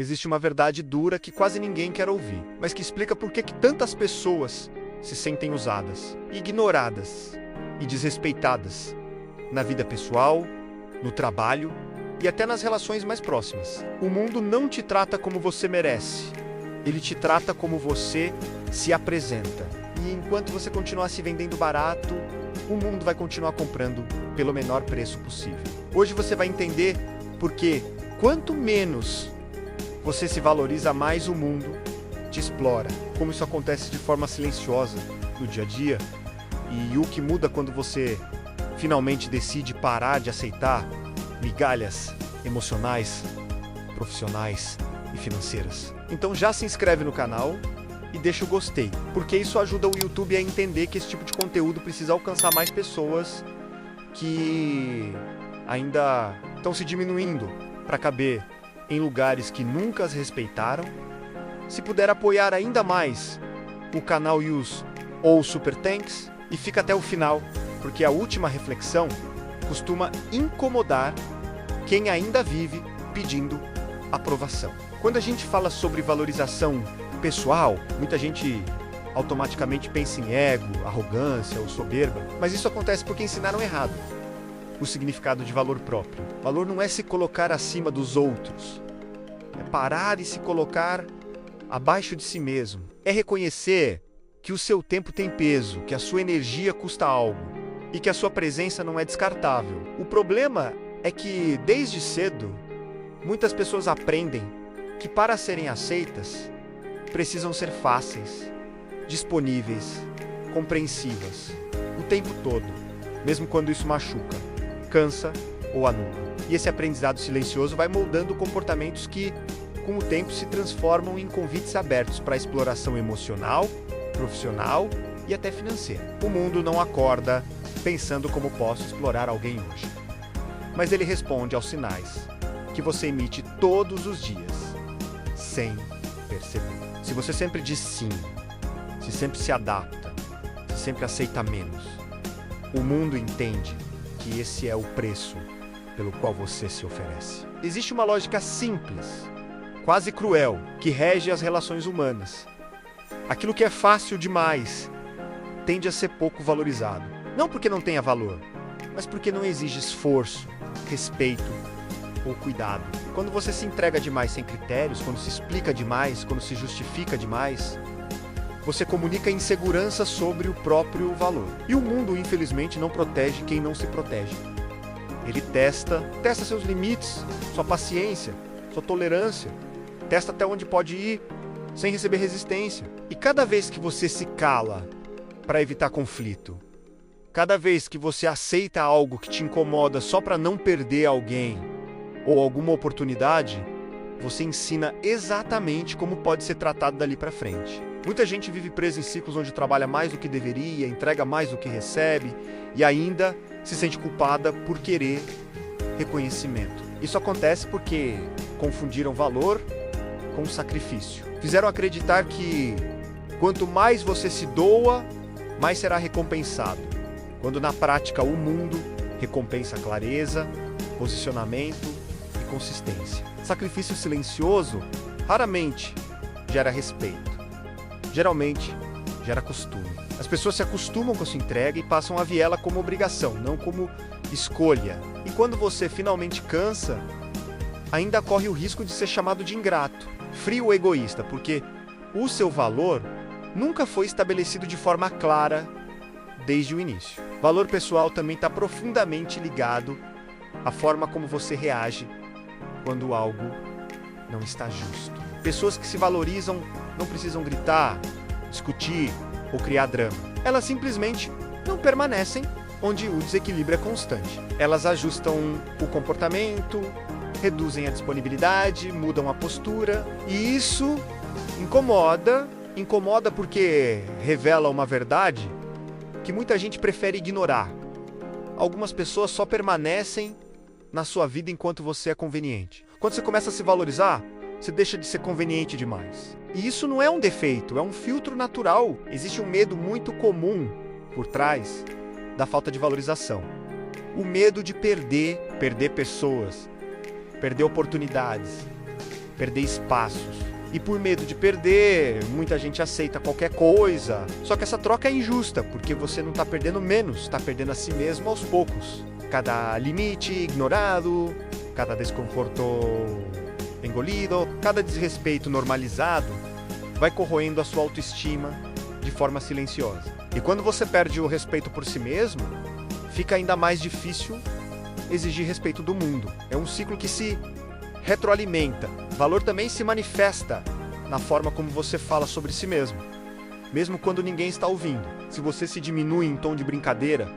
Existe uma verdade dura que quase ninguém quer ouvir, mas que explica por que tantas pessoas se sentem usadas, ignoradas e desrespeitadas na vida pessoal, no trabalho e até nas relações mais próximas. O mundo não te trata como você merece, ele te trata como você se apresenta. E enquanto você continuar se vendendo barato, o mundo vai continuar comprando pelo menor preço possível. Hoje você vai entender porque quanto menos você se valoriza, mais o mundo te explora. Como isso acontece de forma silenciosa no dia a dia e o que muda quando você finalmente decide parar de aceitar migalhas emocionais, profissionais e financeiras. Então já se inscreve no canal e deixa o gostei, porque isso ajuda o YouTube a entender que esse tipo de conteúdo precisa alcançar mais pessoas que ainda estão se diminuindo para caber em lugares que nunca as respeitaram. Se puder apoiar ainda mais o canal Use ou Super Thanks, e fica até o final, porque a última reflexão costuma incomodar quem ainda vive pedindo aprovação. Quando a gente fala sobre valorização pessoal, muita gente automaticamente pensa em ego, arrogância ou soberba, mas isso acontece porque ensinaram errado o significado de valor próprio. Valor não é se colocar acima dos outros, é parar e se colocar abaixo de si mesmo. É reconhecer que o seu tempo tem peso, que a sua energia custa algo e que a sua presença não é descartável. O problema é que, desde cedo, muitas pessoas aprendem que para serem aceitas, precisam ser fáceis, disponíveis, compreensivas, o tempo todo, mesmo quando isso machuca, cansa ou anula. E esse aprendizado silencioso vai moldando comportamentos que, com o tempo, se transformam em convites abertos para a exploração emocional, profissional e até financeira. O mundo não acorda pensando como posso explorar alguém hoje, mas ele responde aos sinais que você emite todos os dias, sem perceber. Se você sempre diz sim, se sempre se adapta, se sempre aceita menos, o mundo entende que esse é o preço pelo qual você se oferece. Existe uma lógica simples, quase cruel, que rege as relações humanas. Aquilo que é fácil demais tende a ser pouco valorizado. Não porque não tenha valor, mas porque não exige esforço, respeito ou cuidado. Quando você se entrega demais sem critérios, quando se explica demais, quando se justifica demais, você comunica insegurança sobre o próprio valor. E o mundo, infelizmente, não protege quem não se protege. Ele testa seus limites, sua paciência, sua tolerância, testa até onde pode ir sem receber resistência. E cada vez que você se cala para evitar conflito, cada vez que você aceita algo que te incomoda só para não perder alguém ou alguma oportunidade, você ensina exatamente como pode ser tratado dali para frente. Muita gente vive presa em ciclos onde trabalha mais do que deveria, entrega mais do que recebe e ainda se sente culpada por querer reconhecimento. Isso acontece porque confundiram valor com sacrifício. Fizeram acreditar que quanto mais você se doa, mais será recompensado, quando na prática o mundo recompensa clareza, posicionamento e consistência. Sacrifício silencioso raramente gera respeito. Geralmente gera costume. As pessoas se acostumam com a sua entrega e passam a ver ela como obrigação, não como escolha. E quando você finalmente cansa, ainda corre o risco de ser chamado de ingrato, frio ou egoísta, porque o seu valor nunca foi estabelecido de forma clara desde o início. Valor pessoal também está profundamente ligado à forma como você reage quando algo não está justo. Pessoas que se valorizam não precisam gritar, discutir ou criar drama. Elas simplesmente não permanecem onde o desequilíbrio é constante. Elas ajustam o comportamento, reduzem a disponibilidade, mudam a postura, e isso incomoda porque revela uma verdade que muita gente prefere ignorar. Algumas pessoas só permanecem na sua vida enquanto você é conveniente. Quando você começa a se valorizar, você deixa de ser conveniente demais. E isso não é um defeito, é um filtro natural. Existe um medo muito comum por trás da falta de valorização. O medo de perder pessoas, perder oportunidades, perder espaços. E por medo de perder, muita gente aceita qualquer coisa. Só que essa troca é injusta, porque você não está perdendo menos, está perdendo a si mesmo aos poucos. Cada limite ignorado, cada desconforto engolido, cada desrespeito normalizado vai corroendo a sua autoestima de forma silenciosa. E quando você perde o respeito por si mesmo, fica ainda mais difícil exigir respeito do mundo. É um ciclo que se retroalimenta. Valor também se manifesta na forma como você fala sobre si mesmo, mesmo quando ninguém está ouvindo. Se você se diminui em tom de brincadeira,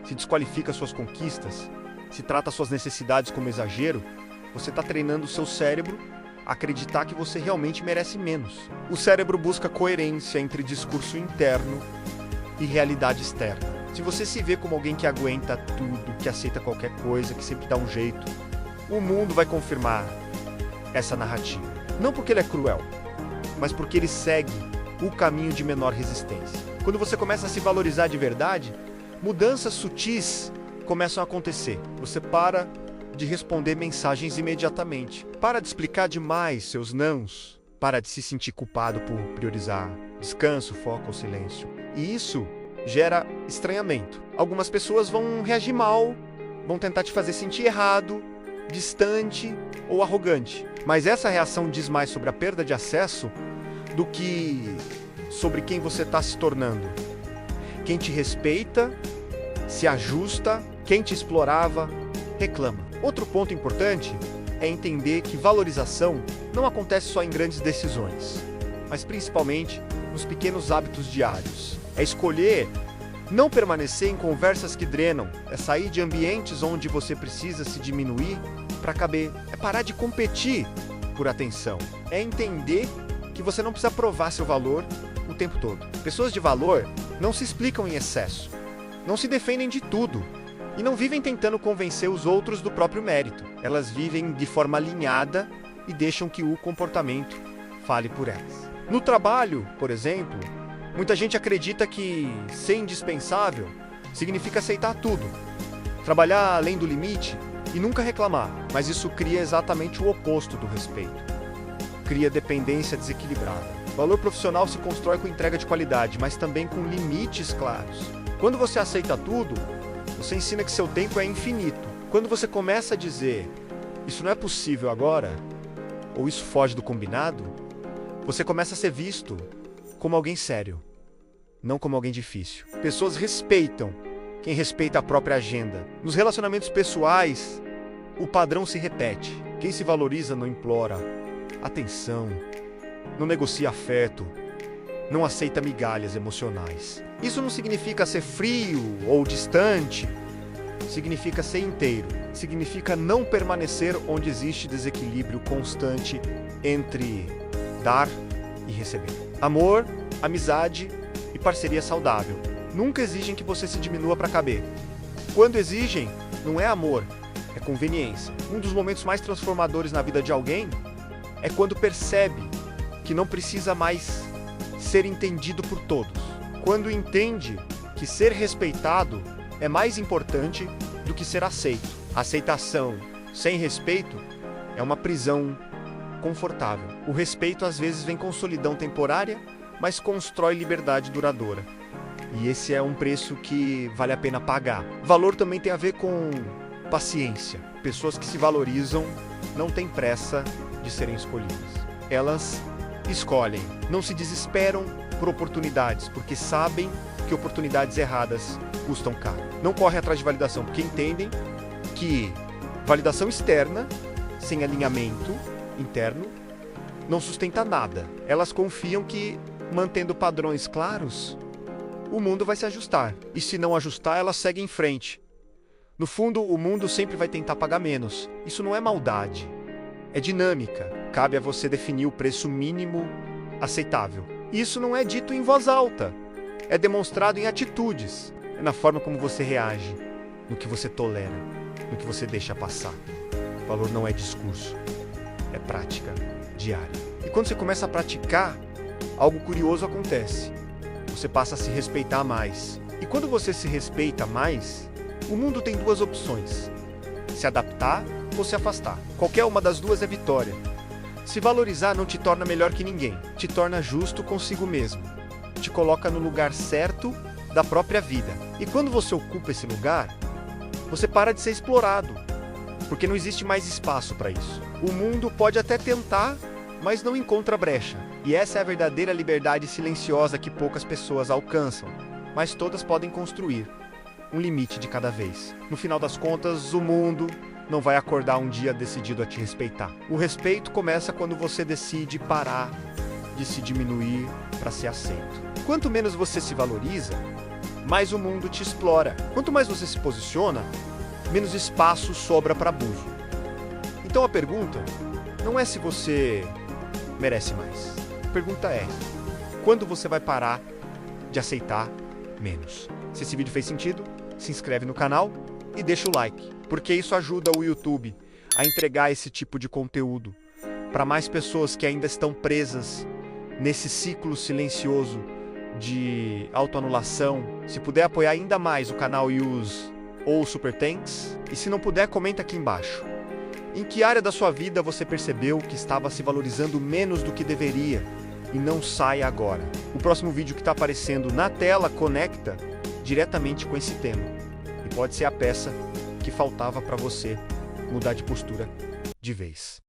se desqualifica suas conquistas, se trata suas necessidades como exagero, você está treinando o seu cérebro a acreditar que você realmente merece menos. O cérebro busca coerência entre discurso interno e realidade externa. Se você se vê como alguém que aguenta tudo, que aceita qualquer coisa, que sempre dá um jeito, o mundo vai confirmar essa narrativa. Não porque ele é cruel, mas porque ele segue o caminho de menor resistência. Quando você começa a se valorizar de verdade, mudanças sutis começam a acontecer. Você para de responder mensagens imediatamente. Para de explicar demais seus nãos. Para de se sentir culpado por priorizar descanso, foco ou silêncio. E isso gera estranhamento. Algumas pessoas vão reagir mal, vão tentar te fazer sentir errado, distante ou arrogante. Mas essa reação diz mais sobre a perda de acesso do que sobre quem você está se tornando. Quem te respeita, se ajusta, quem te explorava, reclama. Outro ponto importante é entender que valorização não acontece só em grandes decisões, mas principalmente nos pequenos hábitos diários. É escolher não permanecer em conversas que drenam, é sair de ambientes onde você precisa se diminuir para caber, é parar de competir por atenção, é entender que você não precisa provar seu valor o tempo todo. Pessoas de valor não se explicam em excesso, não se defendem de tudo e não vivem tentando convencer os outros do próprio mérito. Elas vivem de forma alinhada e deixam que o comportamento fale por elas. No trabalho, por exemplo, muita gente acredita que ser indispensável significa aceitar tudo, trabalhar além do limite e nunca reclamar, mas isso cria exatamente o oposto do respeito. Cria dependência desequilibrada. O valor profissional se constrói com entrega de qualidade, mas também com limites claros. Quando você aceita tudo, você ensina que seu tempo é infinito. Quando você começa a dizer, isso não é possível agora, ou isso foge do combinado, você começa a ser visto como alguém sério, não como alguém difícil. Pessoas respeitam quem respeita a própria agenda. Nos relacionamentos pessoais, o padrão se repete. Quem se valoriza não implora atenção, não negocia afeto, não aceita migalhas emocionais. Isso não significa ser frio ou distante, significa ser inteiro, significa não permanecer onde existe desequilíbrio constante entre dar e receber. Amor, amizade e parceria saudável nunca exigem que você se diminua para caber. Quando exigem, não é amor, é conveniência. Um dos momentos mais transformadores na vida de alguém é quando percebe que não precisa mais ser entendido por todos. Quando entende que ser respeitado é mais importante do que ser aceito. Aceitação sem respeito é uma prisão confortável. O respeito às vezes vem com solidão temporária, mas constrói liberdade duradoura. E esse é um preço que vale a pena pagar. Valor também tem a ver com paciência. Pessoas que se valorizam não têm pressa de serem escolhidas. Elas escolhem, não se desesperam por oportunidades, porque sabem que oportunidades erradas custam caro. Não correm atrás de validação, porque entendem que validação externa, sem alinhamento interno, não sustenta nada. Elas confiam que, mantendo padrões claros, o mundo vai se ajustar. E se não ajustar, elas seguem em frente. No fundo, o mundo sempre vai tentar pagar menos. Isso não é maldade, é dinâmica. Cabe a você definir o preço mínimo aceitável. Isso não é dito em voz alta, é demonstrado em atitudes. É na forma como você reage, no que você tolera, no que você deixa passar. O valor não é discurso, é prática diária. E quando você começa a praticar, algo curioso acontece. Você passa a se respeitar mais. E quando você se respeita mais, o mundo tem duas opções: se adaptar ou se afastar. Qualquer uma das duas é vitória. Se valorizar não te torna melhor que ninguém, te torna justo consigo mesmo. Te coloca no lugar certo da própria vida. E quando você ocupa esse lugar, você para de ser explorado, porque não existe mais espaço para isso. O mundo pode até tentar, mas não encontra brecha. E essa é a verdadeira liberdade silenciosa que poucas pessoas alcançam, mas todas podem construir um limite de cada vez. No final das contas, o mundo não vai acordar um dia decidido a te respeitar. O respeito começa quando você decide parar de se diminuir para ser aceito. Quanto menos você se valoriza, mais o mundo te explora. Quanto mais você se posiciona, menos espaço sobra para abuso. Então a pergunta não é se você merece mais. A pergunta é: quando você vai parar de aceitar menos? Se esse vídeo fez sentido, se inscreve no canal e deixa o like, porque isso ajuda o YouTube a entregar esse tipo de conteúdo para mais pessoas que ainda estão presas nesse ciclo silencioso de autoanulação. Se puder apoiar ainda mais o canal Use ou o Super Thanks, e se não puder, comenta aqui embaixo. Em que área da sua vida você percebeu que estava se valorizando menos do que deveria e não saia agora? O próximo vídeo que está aparecendo na tela conecta diretamente com esse tema e pode ser a peça que faltava para você mudar de postura de vez.